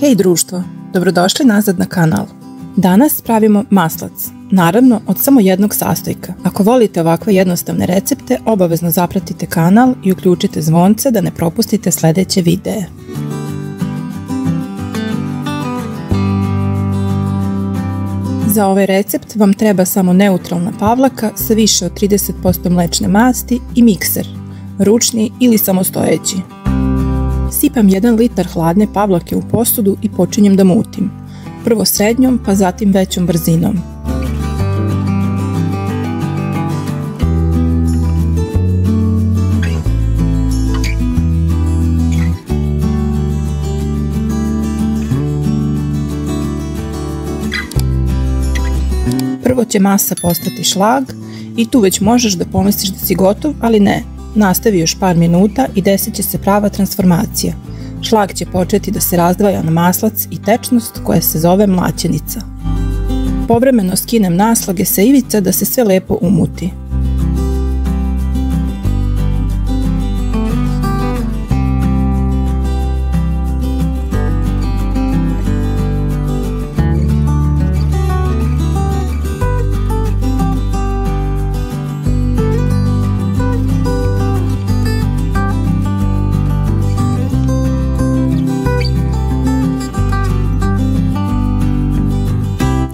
Hej društvo, dobrodošli nazad na kanal. Danas pravimo maslac, naravno od samo jednog sastojka. Ako volite ovakve jednostavne recepte, obavezno zapratite kanal i uključite zvonce da ne propustite sljedeće videe. Za ovaj recept vam treba samo neutralna pavlaka sa više od 30% mlečne masti i mikser, ručni ili samostojeći. Sipam 1 litar hladne pavlake u posudu i počinjem da mutim. Prvo srednjom, pa zatim većom brzinom. Prvo će masa postati šlag i tu već možeš da pomisliš da si gotov, ali ne. Nastavi još par minuta i desit će se prava transformacija. Šlag će početi da se razdvaja na maslac i tečnost koja se zove mlaćenica. Povremeno skinem naslage sa ivica da se sve lepo umuti.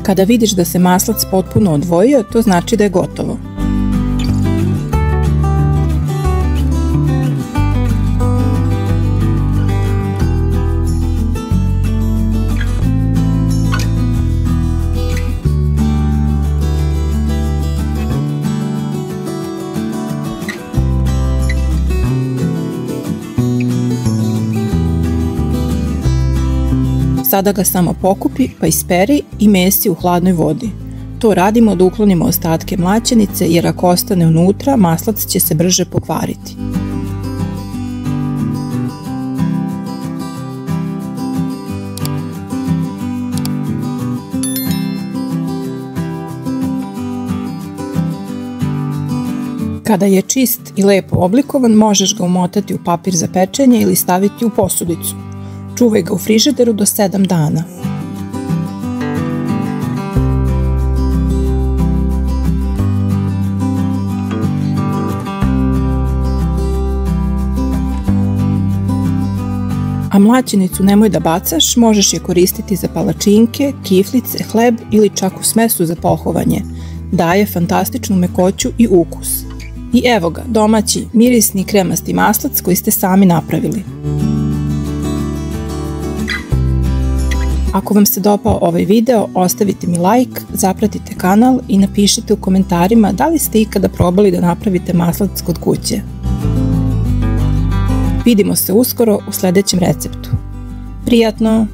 Kada vidiš da se maslac potpuno odvojio, to znači da je gotovo. Sada ga samo pokupi pa isperi i mesi u hladnoj vodi. To radimo da uklonimo ostatke mlaćenice jer ako ostane unutra, maslac će se brže pokvariti. Kada je čist i lepo oblikovan, možeš ga umotati u papir za pečenje ili staviti u posudicu. Čuvaj ga u frižideru do 7 dana. A mlaćenicu nemoj da bacaš, možeš je koristiti za palačinke, kiflice, hleb ili čak u smesu za pohovanje. Daje fantastičnu mekoću i ukus. I evo ga, domaći, mirisni kremasti maslac koji ste sami napravili. Ako vam se dopao ovaj video, ostavite mi like, zapratite kanal i napišite u komentarima da li ste ikada probali da napravite maslac kod kuće. Vidimo se uskoro u sljedećem receptu. Prijatno!